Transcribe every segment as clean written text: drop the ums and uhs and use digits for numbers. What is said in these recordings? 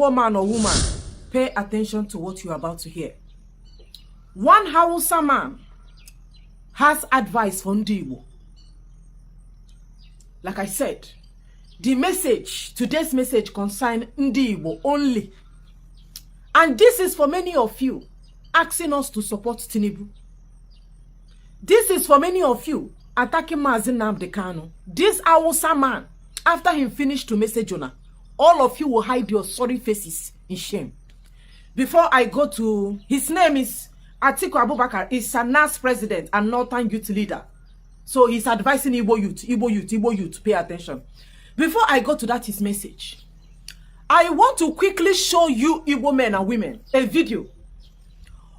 Igbo man or woman, pay attention to what you're about to hear. One Hausa man has advice for Ndi Igbo. Like I said, the message, today's message concerns Ndi Igbo only. And this is for many of you asking us to support Tinubu. This is for many of you attacking Mazi Nnamdi Kanu. This Hausa man, after he finished to message Jonah, all of you will hide your sorry faces in shame. Before I go to, his name is Atiku Abubakar, is Sana's president and Northern youth leader. So he's advising Igbo youth, pay attention. Before I go to that, his message, I want to quickly show you Igbo men and women a video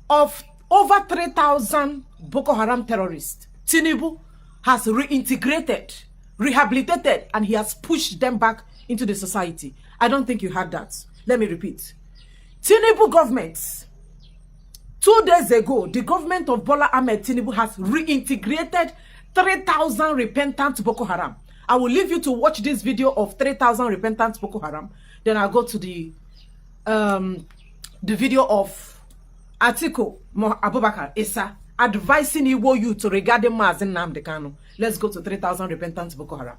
of over 3,000 Boko Haram terrorists. Tinubu has reintegrated, rehabilitated, and he has pushed them back into the society. I don't think you heard that. Let me repeat. Tinubu government, 2 days ago, the government of Bola Ahmed Tinubu has reintegrated 3,000 repentant Boko Haram. I will leave you to watch this video of 3,000 repentant Boko Haram. Then I'll go to the video of Atiku Abubakar Issa advising Igbo youth regarding Mazi Nnamdi Kanu. Let's go to 3,000 repentant Boko Haram.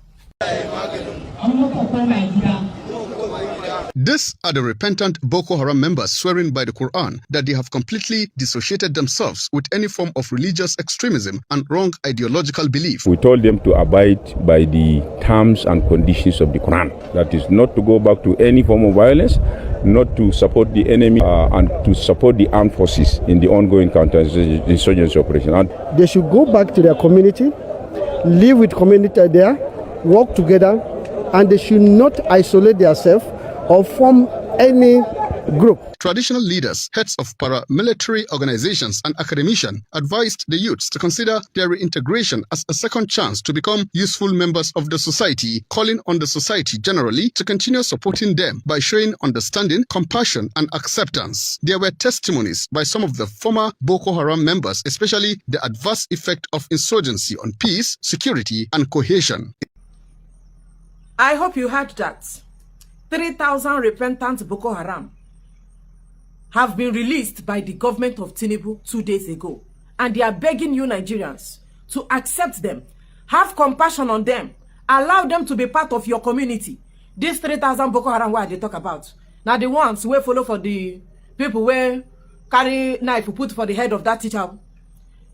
These are the repentant Boko Haram members swearing by the Quran that they have completely dissociated themselves with any form of religious extremism and wrong ideological belief. We told them to abide by the terms and conditions of the Quran. That is not to go back to any form of violence, not to support the enemy, and to support the armed forces in the ongoing counter-insurgency operation. And they should go back to their community, live with community there, work together, and they should not isolate themselves or form any group. Traditional leaders, heads of paramilitary organizations and academicians advised the youths to consider their reintegration as a second chance to become useful members of the society, calling on the society generally to continue supporting them by showing understanding, compassion, and acceptance. There were testimonies by some of the former Boko Haram members, especially the adverse effect of insurgency on peace, security, and cohesion. I hope you heard that. 3,000 repentant Boko Haram have been released by the government of Tinubu 2 days ago. And they are begging you Nigerians to accept them, have compassion on them, allow them to be part of your community. These 3,000 Boko Haram, what they talk about? Now the ones who follow for the people where carry knife put for the head of that teacher.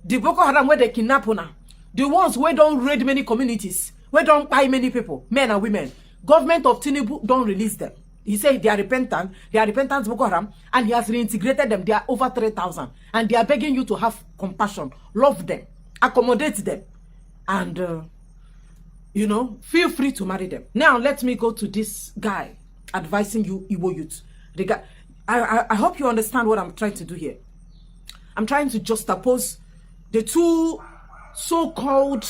The Boko Haram where they kidnap now. The ones where don't raid many communities, where don't buy many people, men and women. Government of Tinubu don't release them. He said they are repentant Boko Haram, and he has reintegrated them. They are over 3,000. And they are begging you to have compassion, love them, accommodate them, and, you know, feel free to marry them. Now, let me go to this guy advising you, Igbo youth. I hope you understand what I'm trying to do here. I'm trying to juxtapose the two so-called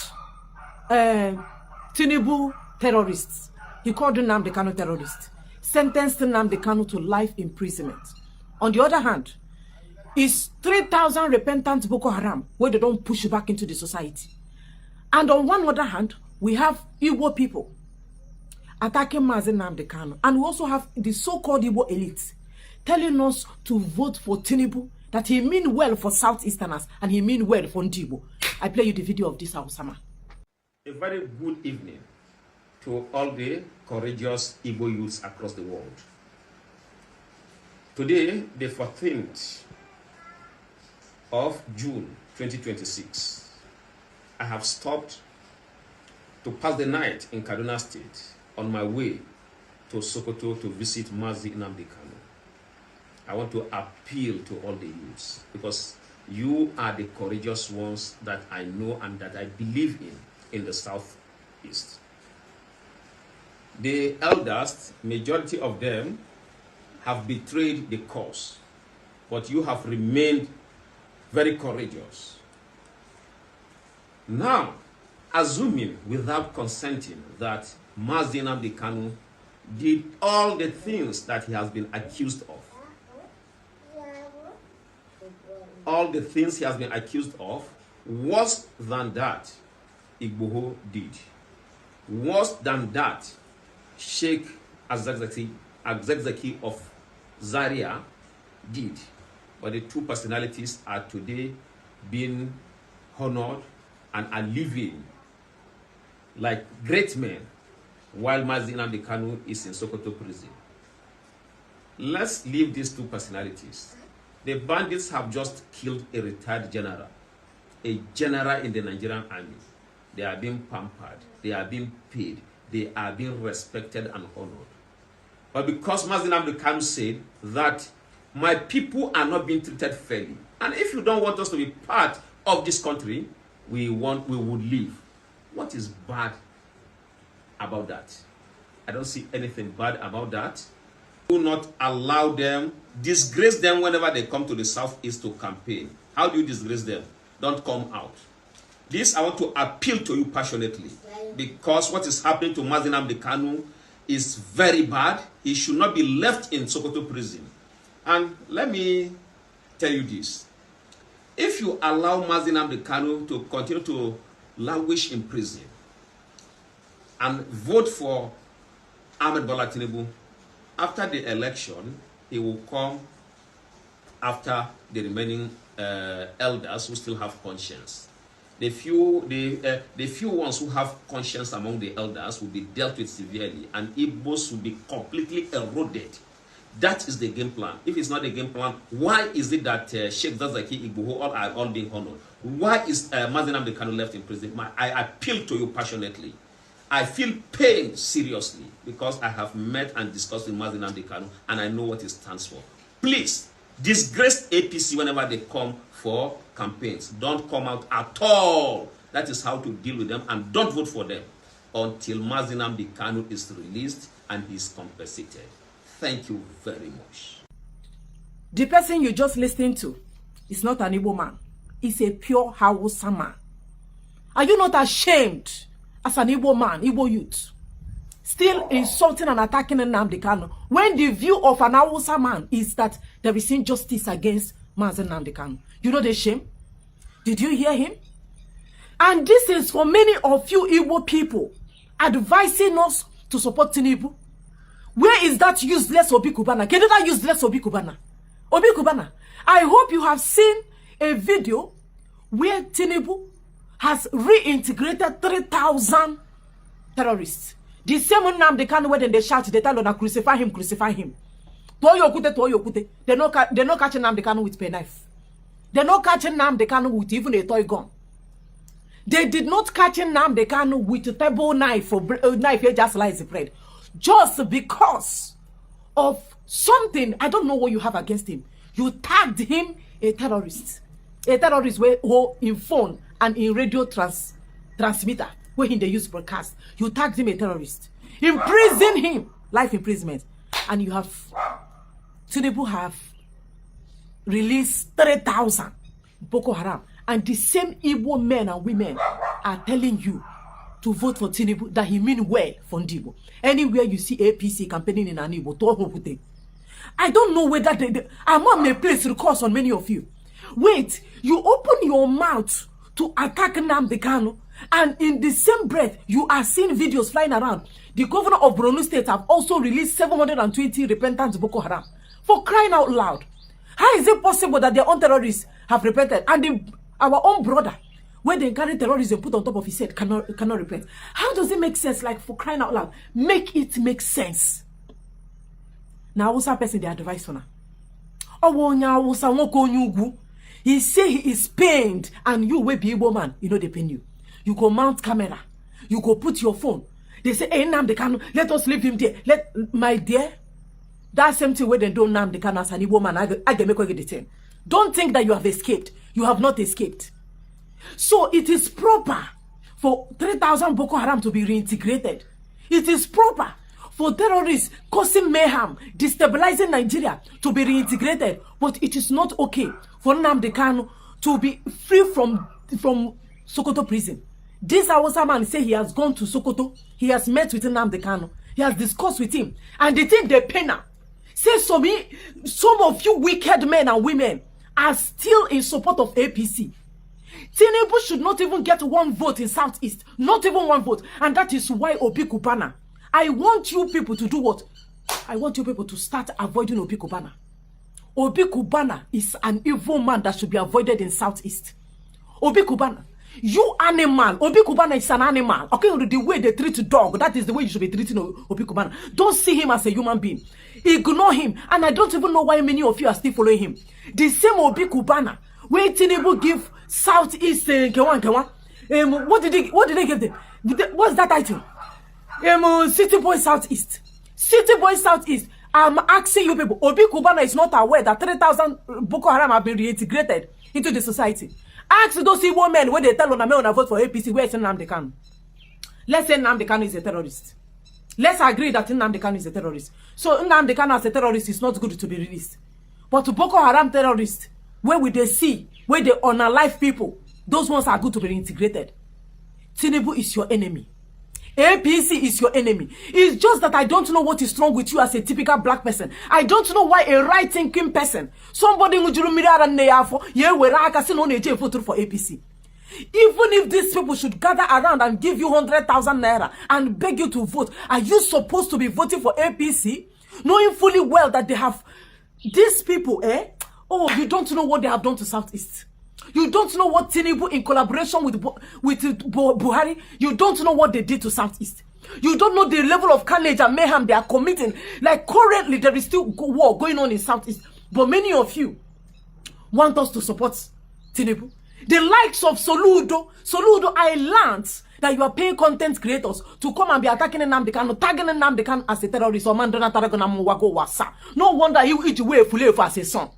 Tinubu terrorists. He called Nnamdi Kanu terrorist, sentenced Nnamdi Kanu to life imprisonment. On the other hand, is 3,000 repentant Boko Haram where they don't push back into the society. And on one other hand, we have Igbo people attacking Mazi Nnamdi Kanu. And we also have the so-called Igbo elite telling us to vote for Tinubu, that he mean well for Southeasterners and he mean well for Ndi Igbo. I play you the video of this Hausama. A very good evening to all the courageous Igbo youths across the world. Today, the 14th of June 2026, I have stopped to pass the night in Kaduna State on my way to Sokoto to visit Mazi Nnamdi Kanu. I want to appeal to all the youths because you are the courageous ones that I know and that I believe in the Southeast. The elders, majority of them, have betrayed the cause, but you have remained very courageous. Now, assuming without consenting that Mazi Nnamdi Kanu did all the things that he has been accused of, all the things he has been accused of, worse than that, Igboho did. Worse than that, Sheikh Azakzaki of Zaria did. But the two personalities are today being honored and are living like great men, while Mazi Nnamdi Kanu is in Sokoto prison. Let's leave these two personalities. The bandits have just killed a retired general in the Nigerian army. They are being pampered, they are being paid, they are being respected and honored. But because Mazi Nnamdi Kanu said that my people are not being treated fairly, and if you don't want us to be part of this country, we would leave. What is bad about that? I don't see anything bad about that. Do not allow them, disgrace them whenever they come to the Southeast to campaign. How do you disgrace them? Don't come out. This I want to appeal to you passionately, because what is happening to Mazi Nnamdi Kanu is very bad. He should not be left in Sokoto prison. And let me tell you this. If you allow Mazi Nnamdi Kanu to continue to languish in prison and vote for Ahmed Bola Tinubu, after the election, he will come after the remaining elders who still have conscience. The few ones who have conscience among the elders will be dealt with severely, and Igbos will be completely eroded. That is the game plan. If it's not the game plan, why is it that Sheikh Zazaki Igboho are all being honored? Why is Mazi Nnamdi Kanu left in prison? I appeal to you passionately. I feel pain seriously because I have met and discussed with Mazi Nnamdi Kanu and I know what it stands for. Please, disgrace APC whenever they come for campaigns. Don't come out at all. That is how to deal with them, and don't vote for them until Mazi Nnamdi Kanu is released and he is compensated. Thank you very much. The person you just listened to is not an Igbo man. He's a pure Hausa man. Are you not ashamed as an Igbo man, Igbo youth, still insulting and attacking Nnamdi Kanu when the view of an Hausa man is that there is injustice against Mazi Nnamdi Kanu? You know the shame? Did you hear him? And this is for many of you Igbo people advising us to support Tinubu. Where is that useless Obi Kubana? Can you that useless Obi Kubana? Obi Kubana, I hope you have seen a video where Tinubu has reintegrated 3,000 terrorists. The same Nnamdi Kanu when they shout, they tell them, crucify him, crucify him. Toyokute. They're not catching Nnamdi Kanu with a knife. They're not catching Nnamdi Kanu with even a toy gun. They did not catch Nnamdi Kanu with a table knife or knife here just slice the bread. Just because of something, I don't know what you have against him. You tagged him a terrorist. A terrorist where in phone and in radio transmitter where they use broadcast. You tagged him a terrorist. Imprison him. Life imprisonment. And you have Tinubu have released 3,000 Boko Haram. And the same Igbo men and women are telling you to vote for Tinubu, that he mean well for Ndibo. Anywhere you see APC campaigning in Anibo, I don't know whether Amam may place recourse on many of you. Wait, you open your mouth to attack Nnamdi Kanu, and in the same breath, you are seeing videos flying around. The governor of Borno State have also released 720 repentant Boko Haram. For crying out loud. How is it possible that their own terrorists have repented, and our own brother, where they carry terrorism put on top of his head, cannot repent? How does it make sense? Like, for crying out loud, make it make sense. Now, what's that person they advise for now? He say he is pained, and you will be Igbo man, you know they pain you. You go mount camera, you go put your phone. They say, hey, Nnamdi Kanu, let us leave him there. My dear, that same thing where they don't Nnamdi Kanu as an Igbo man, I can make you detain. Don't think that you have escaped. You have not escaped. So it is proper for 3,000 Boko Haram to be reintegrated. It is proper for terrorists causing mayhem, destabilizing Nigeria to be reintegrated. But it is not okay for Nnamdi Kanu to be free from Sokoto prison. This Hausa man say he has gone to Sokoto. He has met with Nnamdi Kanu. He has discussed with him. And the thing they pay now. Say some of you wicked men and women are still in support of APC. Tinubu should not even get one vote in Southeast. Not even one vote. And that is why Obi Kubana, I want you people to do what? I want you people to start avoiding Obi Kubana. Obi Kubana is an evil man that should be avoided in Southeast. Obi Kubana, you animal. Obi Kubana is an animal. Okay, the way they treat a dog, that is the way you should be treating Obi Kubana. Don't see him as a human being. Ignore him. And I don't even know why many of you are still following him. The same Obi Kubana, where Tinubu give Southeast what did they give them? What's that item? City Boy Southeast. City Boy Southeast. I'm asking you people, Obi Kubana is not aware that 3,000 Boko Haram have been reintegrated into the society. Ask those Igbo men when they tell on a vote for APC, where is Nnamdi Kanu? Let's say Nnamdi Kanu is a terrorist. Let's agree that Nnamdi Kanu is a terrorist. So Nnamdi Kanu as a terrorist is not good to be released. But Boko Haram terrorists, where we they see, where they unalive people, those ones are good to be reintegrated. Tinubu is your enemy. APC is your enemy. It's just that I don't know what is wrong with you as a typical black person. I don't know why a right-thinking person, somebody who for APC. Even if these people should gather around and give you 100,000 naira and beg you to vote, are you supposed to be voting for APC, knowing fully well that they have these people? Oh, you don't know what they have done to Southeast. You don't know what Tinubu in collaboration with Buhari, you don't know what they did to Southeast. You don't know the level of carnage and mayhem they are committing. Like currently, there is still war going on in Southeast. But many of you want us to support Tinubu. The likes of Soludo, I learned that you are paying content creators to come and be attacking Nnamdi Kanu, tagging Nnamdi Kanu as a terrorist or Mandana Taragonamuwago Wasa. No wonder you eat away fully as a son.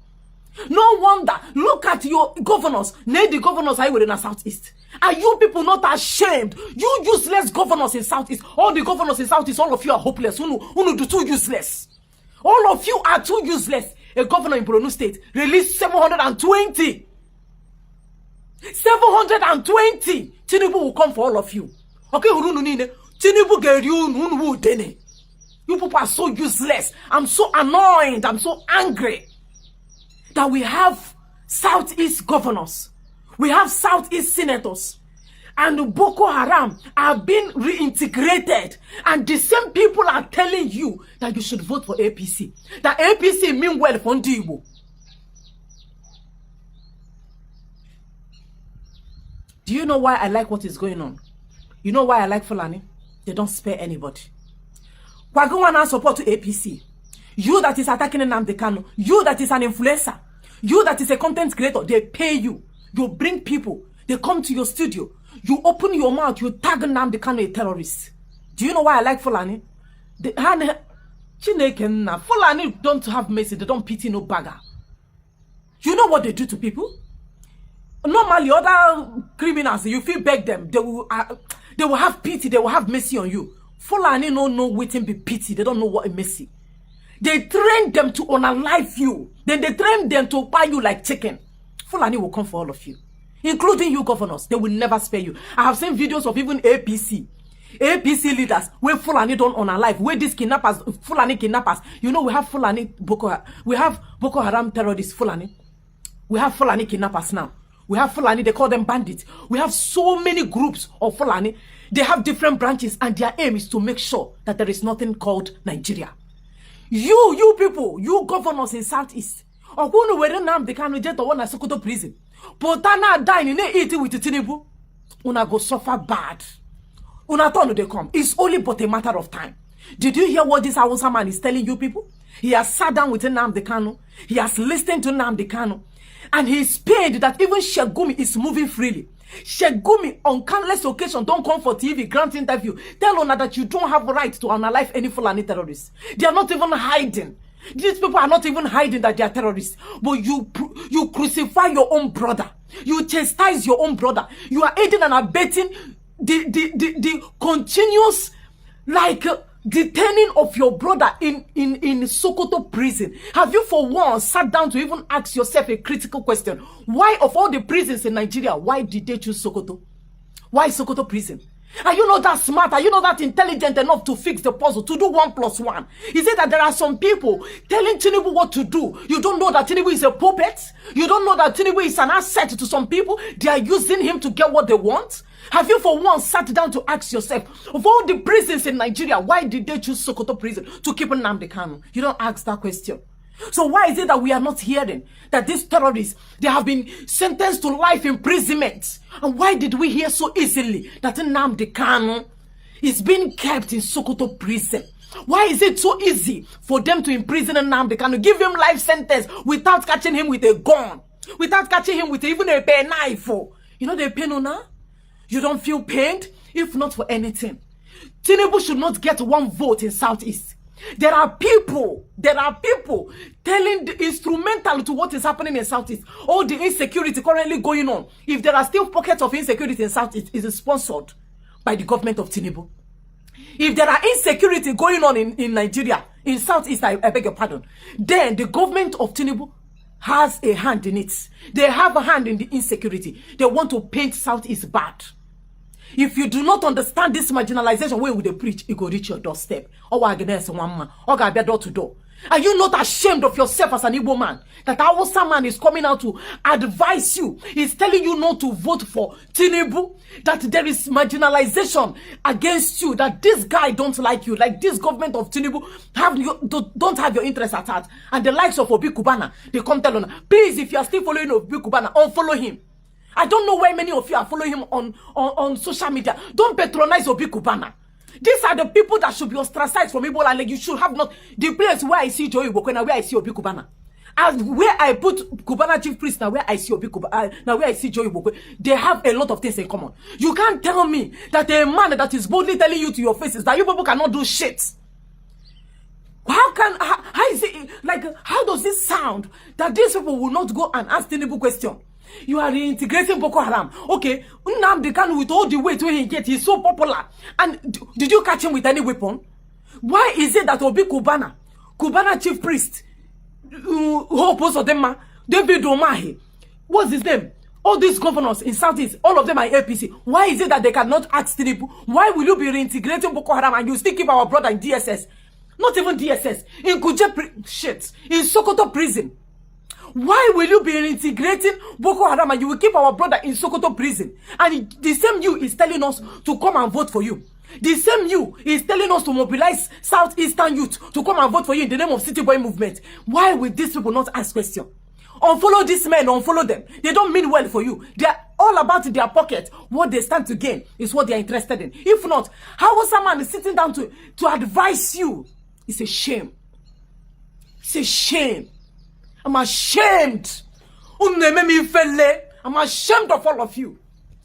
No wonder. Look at your governors. Name the governors I were in the Southeast. Are you people not ashamed? You useless governors in Southeast. All the governors in Southeast, all of you are hopeless. Who do too useless. All of you are too useless. A governor in Borno State released 720. 720. Tinubu will come for all of you. Okay, Tinubu get you. You people are so useless. I'm so annoyed. I'm so angry that we have Southeast governors, we have Southeast senators, and Boko Haram are being reintegrated, and the same people are telling you that you should vote for APC. That APC mean well for Ndibo. Do you know why I like what is going on? You know why I like Fulani? They don't spare anybody. Wagwana support to APC. You that is attacking Nnamdi Kanu, you that is an influencer, you that is a content creator, they pay you. You bring people, they come to your studio, you open your mouth, you tag Nnamdi Kanu a terrorist. Do you know why I like Fulani? Fulani don't have mercy, they don't pity no bagger. You know what they do to people? Normally, other criminals, you feel beg them, they will have pity, they will have mercy on you. Fulani don't know waiting be pity, they don't know what a mercy. They train them to unalive you. Then they train them to buy you like chicken. Fulani will come for all of you. Including you governors. They will never spare you. I have seen videos of even APC leaders where Fulani don't unalive. Where these kidnappers, Fulani kidnappers. You know we have Fulani Boko Haram terrorists, Fulani. We have Fulani kidnappers now. We have Fulani, they call them bandits. We have so many groups of Fulani. They have different branches and their aim is to make sure that there is nothing called Nigeria. You people, you governors in Southeast, or who were Nnamdi Kanu jet or one at Sokoto prison, Potana dying in eating with Tinubu, una go suffer bad. Una turn they come. It's only but a matter of time. Did you hear what this Hausa man is telling you people? He has sat down with Nnamdi Kanu. He has listened to Nnamdi Kanu. And he is paid that even Shegumi is moving freely. Shegumi on countless occasions don't come for TV, grant interview. Tell Ona that you don't have a right to unalive any Fulani terrorists. They are not even hiding. These people are not even hiding that they are terrorists. But you crucify your own brother. You chastise your own brother. You are aiding and abetting the continuous detaining of your brother in Sokoto prison. Have you for once sat down to even ask yourself a critical question? Why of all the prisons in Nigeria, why did they choose Sokoto? Why Sokoto prison? Are you not that smart? Are you not that intelligent enough to fix the puzzle, to do 1 + 1? Is it that there are some people telling Tinubu what to do? You don't know that Tinubu is a puppet? You don't know that Tinubu is an asset to some people? They are using him to get what they want? Have you for once sat down to ask yourself, of all the prisons in Nigeria, why did they choose Sokoto prison to keep Nnamdi Kanu? You don't ask that question. So why is it that we are not hearing that these terrorists, they have been sentenced to life imprisonment? And why did we hear so easily that Nnamdi Kanu is being kept in Sokoto prison? Why is it so easy for them to imprison Nnamdi Kanu, give him life sentence without catching him with a gun, without catching him with even a knife? You know the pain now? You don't feel pained? If not for anything, Tinubu should not get one vote in Southeast. There are people telling the instrumental to what is happening in Southeast. All the insecurity currently going on. If there are still pockets of insecurity in Southeast, it is sponsored by the government of Tinubu. If there are insecurity going on in Nigeria, in Southeast, I beg your pardon, then the government of Tinubu has a hand in it. They have a hand in the insecurity. They want to paint Southeast bad. If you do not understand this marginalization, where would they preach? It will reach your doorstep. Or door to door. Are you not ashamed of yourself as an Igbo man? That our man is coming out to advise you. He's telling you not to vote for Tinubu. That there is marginalization against you. That this guy don't like you. Like this government of Tinubu don't have your interest at heart. And the likes of Obi Kubana, they come tell on. Please, if you are still following Obi Kubana, unfollow him. I don't know why many of you are following him on social media. Don't patronize Obi Kubana. These are the people that should be ostracized from Igbo land. Like you should have not the place where I see Joey Igbo and where I see Obi Kubana. And where I put Kubana chief priest now where I see Obi Kubana, now where I see Joey Igbo, they have a lot of things in common. You can't tell me that a man that is boldly telling you to your faces that you people cannot do shit. How is it, like, how does this sound that these people will not go and ask Tinubu question? You are reintegrating Boko Haram. Okay, Nnamdi Kanu with all the weight where he gets, he's so popular. And did you catch him with any weapon? Why is it that Obi Kubana chief priest, David Omahi, what's his name? All these governors in Southeast, all of them are APC. Why is it that they cannot ask Tinubu? Why will you be reintegrating Boko Haram and you still keep our brother in DSS? Not even DSS. In Kuje shit. In Sokoto prison. Why will you be reintegrating Boko Haram and you will keep our brother in Sokoto prison? And the same you is telling us to come and vote for you. The same you is telling us to mobilize Southeastern youth to come and vote for you in the name of City Boy movement. Why will these people not ask questions? Unfollow these men, unfollow them. They don't mean well for you. They are all about their pocket. What they stand to gain is what they are interested in. If not, how was someone sitting down to advise you? It's a shame. It's a shame. I'm ashamed. I'm ashamed of all of you.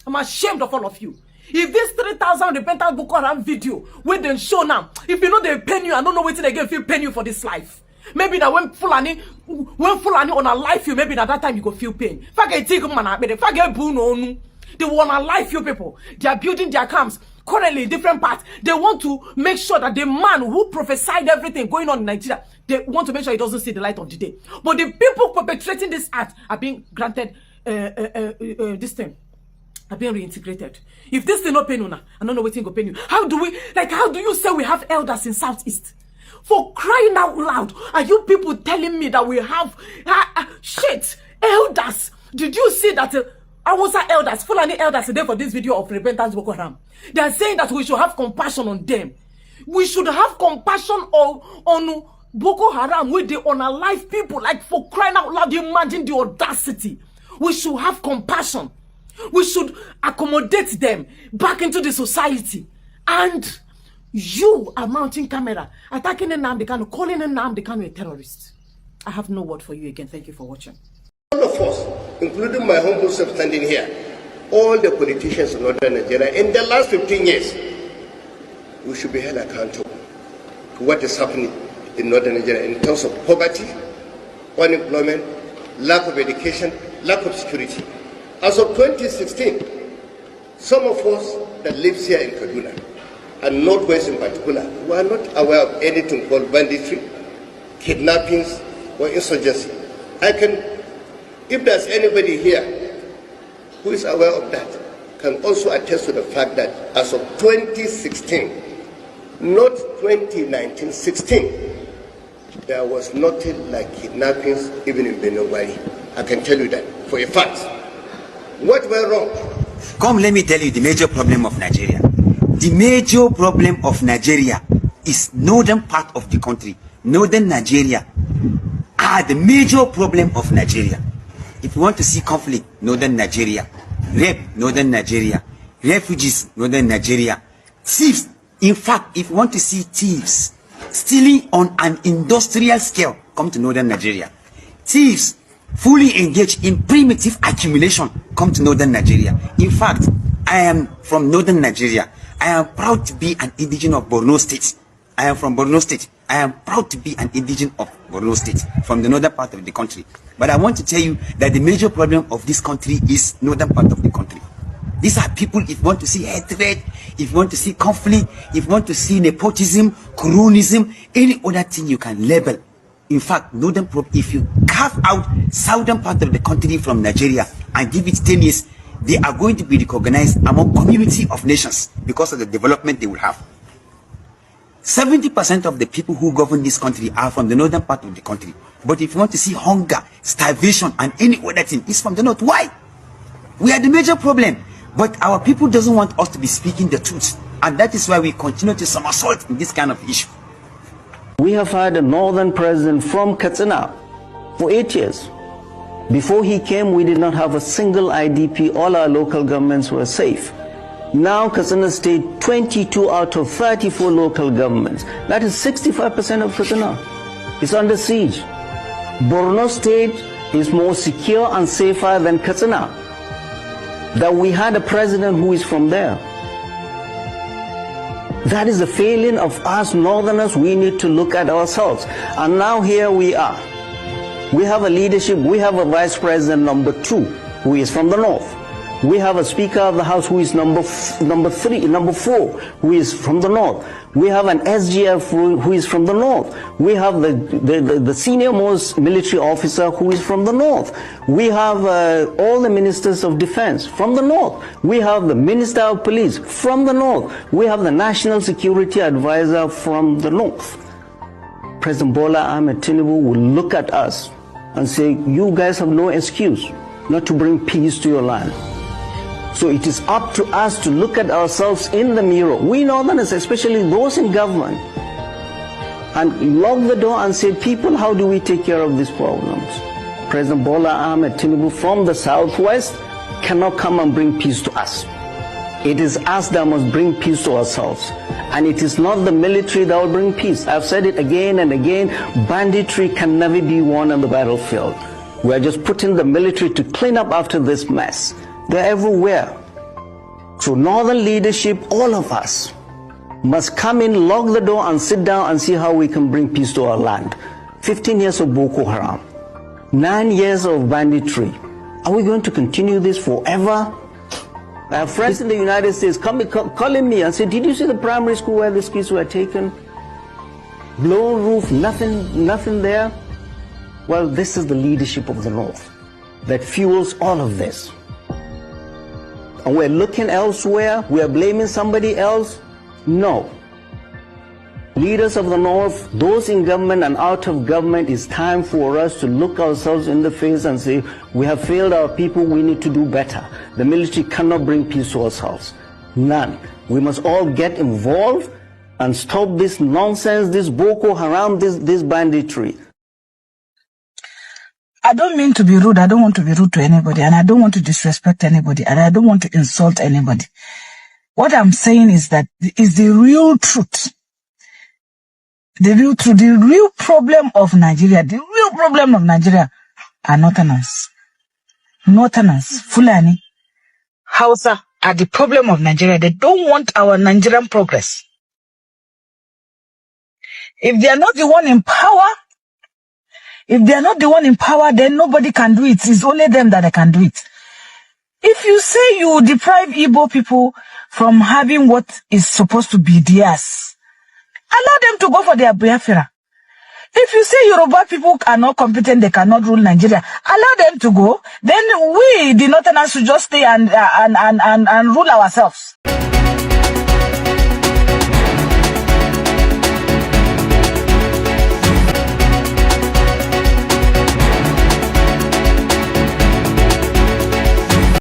I'm ashamed of all of you. If this 3,000 repentant Boko Haram video, where they show now, if you know they pay you, I don't know what again if you pay you for this life. Maybe that when Fulani on a life you, maybe at that time you go feel pain. They want to life you people. They are building their camps currently in different parts. They want to make sure that the man who prophesied everything going on in Nigeria, they want to make sure he doesn't see the light of the day. But the people perpetrating this act are being granted this thing. Are being reintegrated. If this thing not pay you, I don't know what thing go pay you. How do you say we have elders in Southeast? For crying out loud, are you people telling me that we have shit elders? Did you see that Awusa elders, Fulani elders today for this video of repentance Boko Haram? They are saying that we should have compassion on them. We should have compassion on Boko Haram with the unalive people. Like, for crying out loud, imagine the audacity. We should have compassion. We should accommodate them back into the society. And you are mounting camera, attacking Nnamdi Kanu, calling Nnamdi Kanu a terrorist. I have no word for you again. Thank you for watching. All of us, including my humble self standing here, all the politicians in northern Nigeria, in the last 15 years, we should be held accountable to what is happening in northern Nigeria in terms of poverty, unemployment, lack of education, lack of security. As of 2016, some of us that live here in Kaduna, and Northwest in particular, were not aware of anything called banditry, kidnappings, or insurgency. If there's anybody here who is aware of that, can also attest to the fact that as of 2016, not 2019, 16, there was nothing like kidnappings even in Benogwari. I can tell you that for a fact. What went wrong? Come, let me tell you the major problem of Nigeria. The major problem of Nigeria is northern part of the country. Northern Nigeria are the major problem of Nigeria. If you want to see conflict, northern Nigeria. Rape, northern Nigeria. Refugees, northern Nigeria. Thieves, in fact, if you want to see thieves stealing on an industrial scale, come to northern Nigeria. Thieves fully engaged in primitive accumulation, come to northern Nigeria. In fact, I am from northern Nigeria. I am proud to be an indigenous of Borno State. I am from Borno State. I am proud to be an indigenous of Borno State, from the northern part of the country. But I want to tell you that the major problem of this country is northern part of the country. These are people, if you want to see hatred, if you want to see conflict, if you want to see nepotism, cronyism, any other thing you can label. In fact, northern, if you carve out southern part of the country from Nigeria and give it 10 years, they are going to be recognized among community of nations because of the development they will have. 70% of the people who govern this country are from the northern part of the country. But if you want to see hunger, starvation, and any other thing, it's from the north. Why? We are the major problem. But our people doesn't want us to be speaking the truth. And that is why we continue to somersault in this kind of issue. We have had a northern president from Katsina for 8 years. Before he came, we did not have a single IDP. All our local governments were safe. Now Katsina State, 22 out of 34 local governments. That is 65% of Katsina. It's under siege. Borno State is more secure and safer than Katsina. That we had a president who is from there. That is the failing of us northerners. We need to look at ourselves. And now here we are. We have a leadership. We have a vice president number 2 who is from the north. We have a speaker of the house who is number 4 who is from the north. We have an SGF who is from the north. We have the senior most military officer who is from the north. We have all the ministers of defense from the north. We have the minister of police from the north. We have the national security advisor from the north. President Bola Ahmed Tinubu will look at us and say, you guys have no excuse not to bring peace to your land. So it is up to us to look at ourselves in the mirror, we northerners, especially those in government, and lock the door and say, people, how do we take care of these problems? President Bola Ahmed Tinubu from the southwest cannot come and bring peace to us. It is us that must bring peace to ourselves. And it is not the military that will bring peace. I've said it again and again, banditry can never be won on the battlefield. We are just putting the military to clean up after this mess. They're everywhere. So northern leadership, all of us, must come in, lock the door and sit down and see how we can bring peace to our land. 15 years of Boko Haram, 9 years of banditry. Are we going to continue this forever? I have friends in the United States calling me and say, did you see the primary school where the kids were taken? Blown roof, nothing there. Well, this is the leadership of the North that fuels all of this. And we're looking elsewhere, we're blaming somebody else. No. Leaders of the North, those in government and out of government, it's time for us to look ourselves in the face and say, we have failed our people, we need to do better. The military cannot bring peace to ourselves. None. We must all get involved and stop this nonsense, this Boko Haram, this banditry. I don't mean to be rude. I don't want to be rude to anybody, and I don't want to disrespect anybody, and I don't want to insult anybody. What I'm saying is that is the real truth. The real truth, the real problem of Nigeria, are Northerners. Northerners, Fulani, Hausa are the problem of Nigeria. They don't want our Nigerian progress. If they are not the one in power, then nobody can do it. It's only them that can do it. If you say you deprive Igbo people from having what is supposed to be theirs, allow them to go for their Biafra. If you say Yoruba people are not competent, they cannot rule Nigeria, allow them to go. Then we, the Northerners, should just stay and rule ourselves.